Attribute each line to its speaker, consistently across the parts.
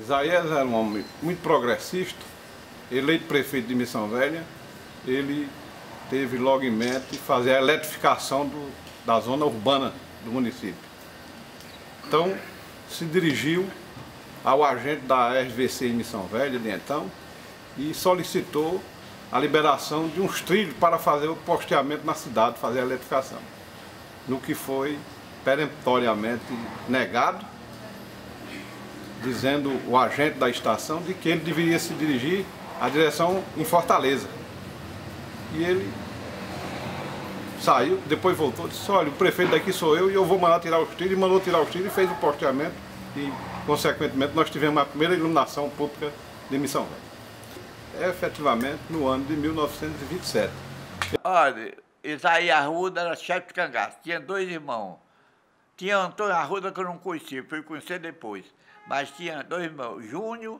Speaker 1: Isaías era um homem muito progressista, eleito prefeito de Missão Velha. Ele teve logo em mente fazer a eletrificação da zona urbana do município. Então, se dirigiu ao agente da RVC em Missão Velha de então e solicitou a liberação de uns trilhos para fazer o posteamento na cidade, fazer a eletrificação, no que foi peremptoriamente negado, dizendo o agente da estação de que ele deveria se dirigir à direção em Fortaleza. E ele saiu, depois voltou e disse: olha, o prefeito daqui sou eu e eu vou mandar tirar os trilhos. E mandou tirar os trilhos e fez o posteamento e, consequentemente, nós tivemos a primeira iluminação pública de Missão Velha. Efetivamente, no ano de 1927.
Speaker 2: Olha, Isaías Arruda era chefe de cangaço, tinha 2 irmãos. Tinha Antônio Arruda, que eu não conhecia, fui conhecer depois. Mas tinha 2 irmãos, Júnior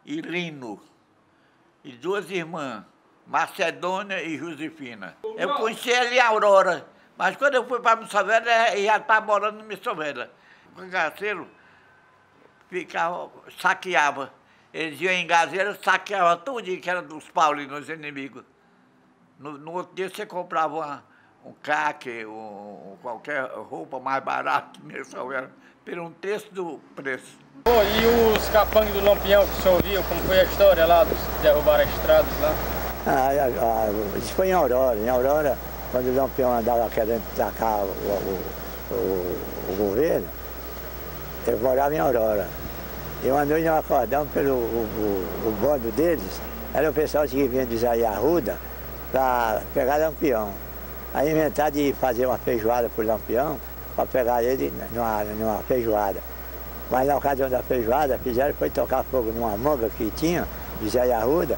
Speaker 2: e Lino. E 2 irmãs, Macedônia e Josefina. Eu conheci ele em Aurora, mas quando eu fui para Missão Velha, ele já estava morando em Missão Velha. O cangaceiro ficava, saqueava. Eles iam em Gazeira, saqueavam tudo que era dos paulinos, inimigos. No outro dia você comprava um caque, qualquer roupa mais barata que Missão Velha, por 1/3 do preço.
Speaker 3: E os capangues do Lampião que o senhor viu, como foi a história lá, dos que derrubaram as estradas lá?
Speaker 4: Isso foi em Aurora, quando o Lampião andava querendo tacar o governo, eu morava em Aurora. Eu andei no acordão pelo o bando deles, era o pessoal que vinha de Isaías Arruda para pegar Lampião. Aí inventaram de fazer uma feijoada por Lampião, para pegar ele numa feijoada. Mas na ocasião da feijoada, fizeram foi tocar fogo numa manga que tinha, de Isaías Arruda.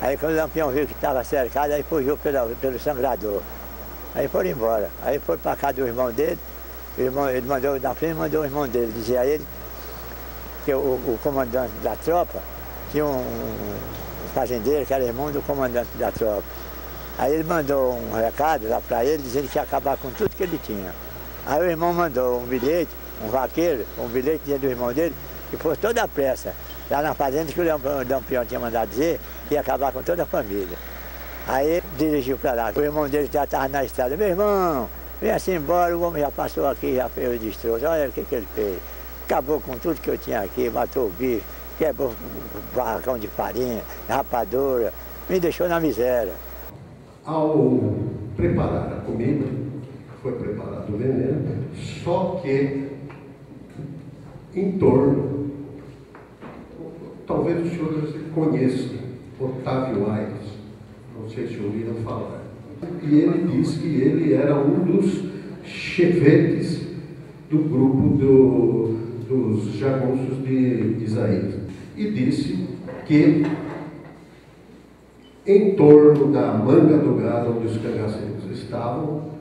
Speaker 4: Aí quando o Lampião viu que estava cercado, aí fugiu pelo sangrador. Aí foram embora. Aí foi para casa do irmão dele, ele mandou, na frente mandou o irmão dele, dizia a ele que o comandante da tropa tinha um fazendeiro que era irmão do comandante da tropa. Aí ele mandou um recado lá para ele, dizendo que ia acabar com tudo que ele tinha. Aí o irmão mandou um bilhete, um vaqueiro, um bilhete do irmão dele, que fosse toda a pressa, lá na fazenda que o Lampião tinha mandado dizer que ia acabar com toda a família. Aí ele dirigiu para lá, o irmão dele já estava na estrada: meu irmão, vem assim embora, o homem já passou aqui, já fez o destroço, olha o que ele fez. Acabou com tudo que eu tinha aqui, matou o bicho, quebrou o barracão de farinha, rapadura, me deixou na miséria.
Speaker 5: Ao preparar a comida, foi preparado o veneno, só que em torno, talvez os senhores conheçam, Otávio Aires, não sei se ouviram falar. E ele disse que ele era um dos chevetes do grupo dos jagunços de Isaías. E disse que em torno da manga do gado onde os cangaceiros estavam,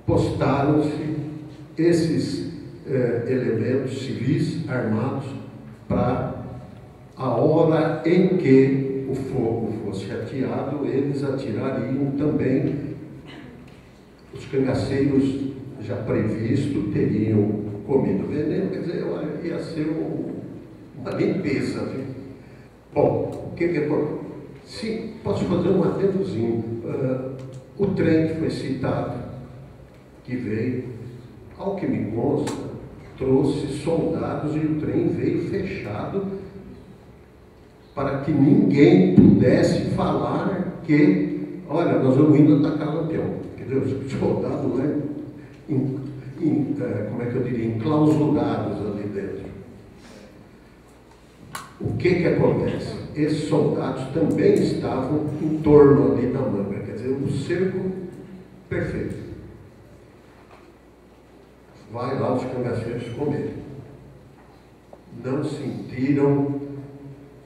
Speaker 5: postaram-se esses elementos civis armados para a hora em que o fogo fosse ateado, eles atirariam também. Os cangaceiros, já previsto, teriam comido veneno, quer dizer, ia ser uma limpeza. Viu? Bom, o que aconteceu? Sim, posso fazer um adendozinho. O trem que foi citado, que veio, ao que me consta, trouxe soldados e o trem veio fechado para que ninguém pudesse falar que, olha, nós vamos indo atacar Lampião. Entendeu? Os soldados lá, como é que eu diria, enclausurados ali dentro. O que acontece? Esses soldados também estavam em torno ali da manga, quer dizer, um cerco perfeito. Vai lá os cangaceiros comerem. Não sentiram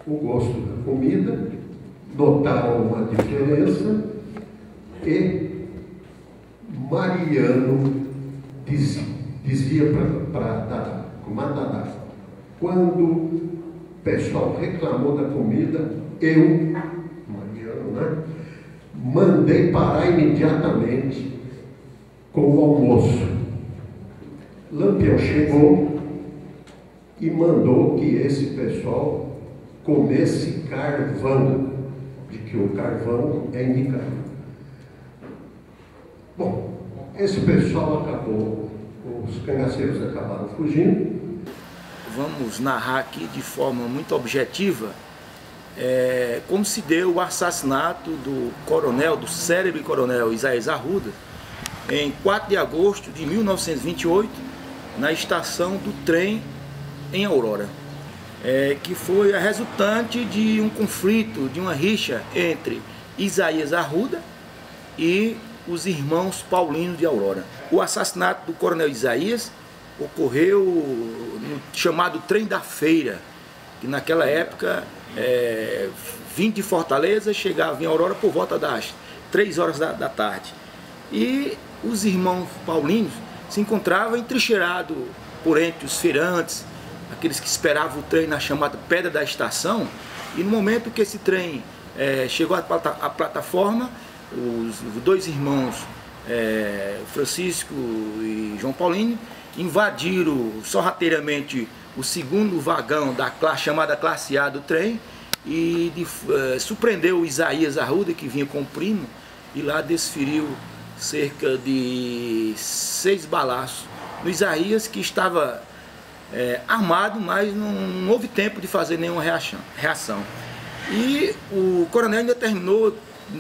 Speaker 5: o gosto da comida, notaram uma diferença e Mariano dizia para Dadá, quando o pessoal reclamou da comida, eu, Mariano, né, mandei parar imediatamente com o almoço. Lampião chegou e mandou que esse pessoal comesse carvão, de que o carvão é indicado. Bom, esse pessoal acabou, os cangaceiros acabaram fugindo.
Speaker 6: Vamos narrar aqui de forma muito objetiva como se deu o assassinato do coronel, do célebre coronel Isaías Arruda, em 4 de agosto de 1928, na estação do trem em Aurora, que foi a resultante de um conflito, de uma rixa entre Isaías Arruda e os irmãos Paulinos de Aurora. O assassinato do coronel Isaías ocorreu no chamado Trem da Feira, que naquela época, vindo de Fortaleza, chegava em Aurora por volta das 3 horas da tarde. E os irmãos Paulinos se encontravam entrincheirados por entre os feirantes, aqueles que esperavam o trem na chamada Pedra da Estação, e no momento que esse trem chegou à plataforma, os 2 irmãos, Francisco e João Paulino, invadiram sorrateiramente o 2º vagão da chamada classe A do trem e surpreendeu Isaías Arruda, que vinha com o primo, e lá desferiu cerca de 6 balaços no Isaías, que estava armado, mas não houve tempo de fazer nenhuma reação. E o coronel ainda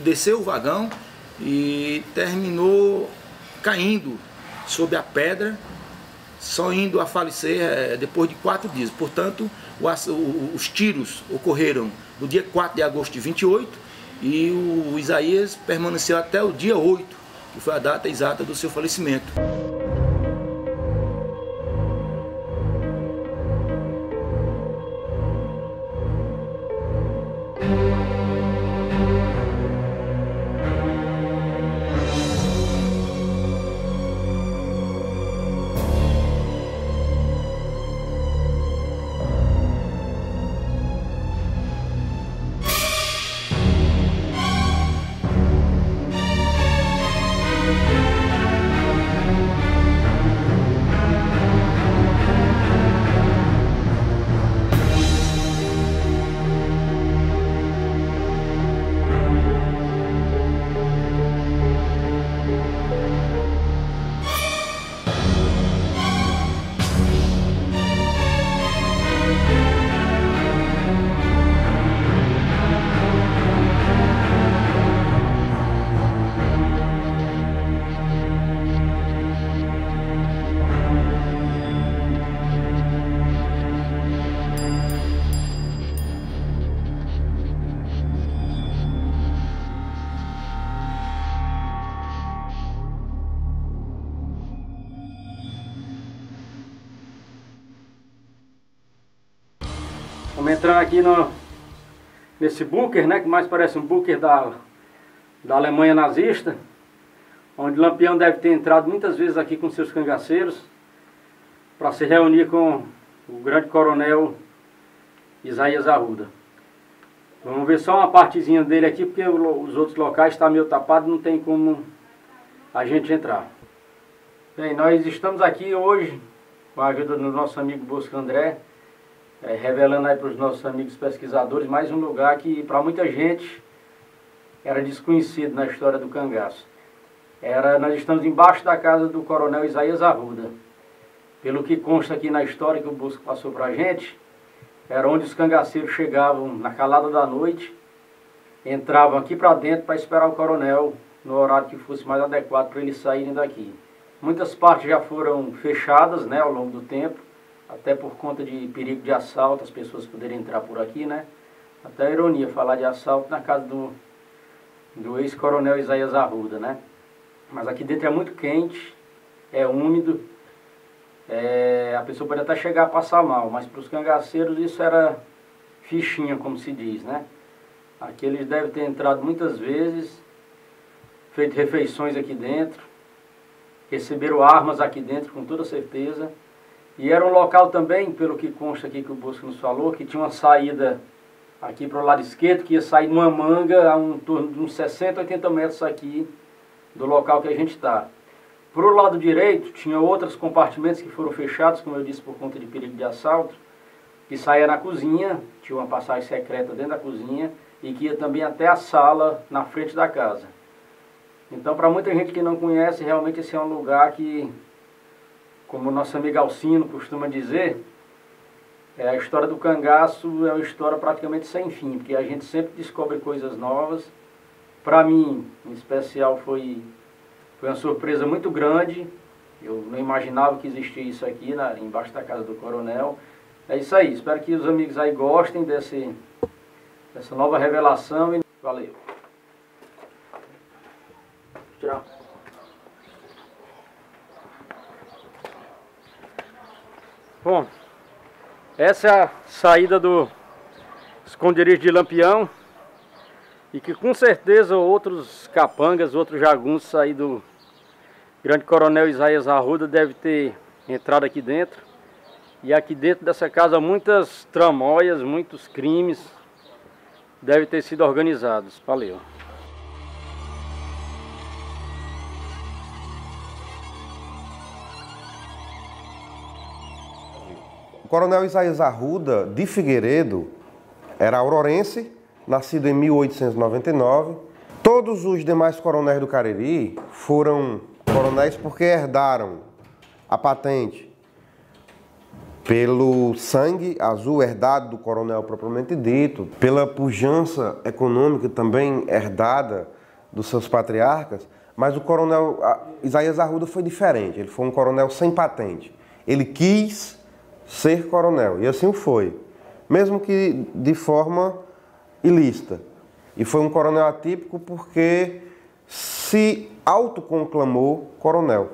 Speaker 6: desceu o vagão e terminou caindo sob a pedra, só indo a falecer depois de 4 dias. Portanto, os tiros ocorreram no dia 4 de agosto de 28 e o Isaías permaneceu até o dia 8, que foi a data exata do seu falecimento.
Speaker 3: Vamos entrar aqui nesse bunker, né, que mais parece um bunker da Alemanha nazista, onde Lampião deve ter entrado muitas vezes aqui com seus cangaceiros para se reunir com o grande coronel Isaías Arruda. Vamos ver só uma partezinha dele aqui, porque os outros locais estão meio tapados, não tem como a gente entrar. Bem, nós estamos aqui hoje com a ajuda do nosso amigo Bosco André, revelando aí para os nossos amigos pesquisadores mais um lugar que para muita gente era desconhecido na história do cangaço. Nós estamos embaixo da casa do coronel Isaías Arruda. Pelo que consta aqui na história que o Bosco passou para a gente, era onde os cangaceiros chegavam na calada da noite, entravam aqui para dentro para esperar o coronel no horário que fosse mais adequado para eles saírem daqui. Muitas partes já foram fechadas, né, ao longo do tempo, até por conta de perigo de assalto, as pessoas poderem entrar por aqui, né? Até ironia falar de assalto na casa do ex-coronel Isaías Arruda, né? Mas aqui dentro é muito quente, é úmido, a pessoa pode até chegar a passar mal, mas para os cangaceiros isso era fichinha, como se diz, né? Aqui eles devem ter entrado muitas vezes, feito refeições aqui dentro, receberam armas aqui dentro com toda certeza. E era um local também, pelo que consta aqui que o Bosco nos falou, que tinha uma saída aqui para o lado esquerdo, que ia sair numa manga a um torno de uns 60, 80 metros aqui do local que a gente está. Para o lado direito, tinha outros compartimentos que foram fechados, como eu disse, por conta de perigo de assalto. que saía na cozinha, tinha uma passagem secreta dentro da cozinha e que ia também até a sala na frente da casa. Então, para muita gente que não conhece, realmente esse é um lugar que, como o nosso amigo Alcino costuma dizer, a história do cangaço é uma história praticamente sem fim, porque a gente sempre descobre coisas novas. Para mim, em especial, foi uma surpresa muito grande. Eu não imaginava que existia isso aqui embaixo da casa do Coronel. É isso aí, espero que os amigos aí gostem dessa nova revelação e valeu. Tchau. Bom, essa é a saída do esconderijo de Lampião e que com certeza outros capangas, outros jagunços aí do Grande Coronel Isaías Arruda deve ter entrado aqui dentro. E aqui dentro dessa casa muitas tramóias, muitos crimes devem ter sido organizados. Valeu.
Speaker 7: O Coronel Isaías Arruda de Figueiredo era aurorense, nascido em 1899. Todos os demais coronéis do Cariri foram coronéis porque herdaram a patente pelo sangue azul herdado do coronel propriamente dito, pela pujança econômica também herdada dos seus patriarcas, mas o coronel Isaías Arruda foi diferente, ele foi um coronel sem patente. Ele quis ser coronel, e assim o foi, mesmo que de forma ilícita. E foi um coronel atípico porque se autoconclamou coronel.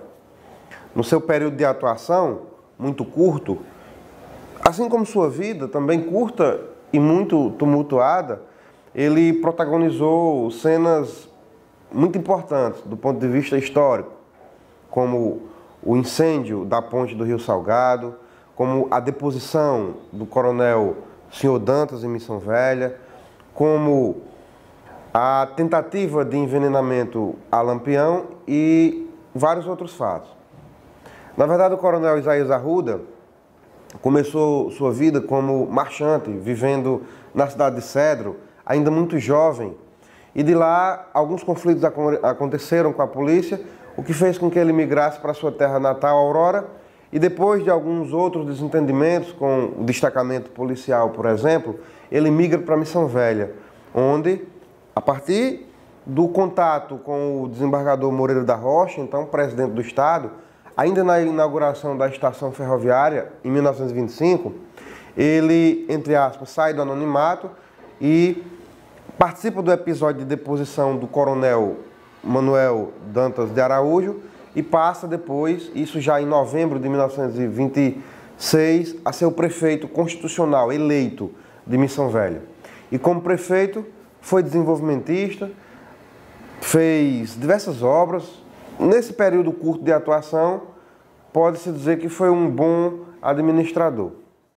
Speaker 7: No seu período de atuação, muito curto, assim como sua vida, também curta e muito tumultuada, ele protagonizou cenas muito importantes do ponto de vista histórico, como o incêndio da ponte do Rio Salgado, como a deposição do coronel Sr. Dantas em Missão Velha, como a tentativa de envenenamento a Lampião e vários outros fatos. Na verdade, o coronel Isaías Arruda começou sua vida como marchante, vivendo na cidade de Cedro, ainda muito jovem. E de lá, alguns conflitos aconteceram com a polícia, o que fez com que ele migrasse para sua terra natal, Aurora, e depois de alguns outros desentendimentos com o destacamento policial, por exemplo, ele migra para Missão Velha, onde, a partir do contato com o desembargador Moreira da Rocha, então presidente do Estado, ainda na inauguração da estação ferroviária, em 1925, ele, entre aspas, sai do anonimato e participa do episódio de deposição do coronel Manuel Dantas de Araújo e passa depois, isso já em novembro de 1926, a ser o prefeito constitucional eleito de Missão Velha. E como prefeito, foi desenvolvimentista, fez diversas obras. Nesse período curto de atuação, pode-se dizer que foi um bom administrador.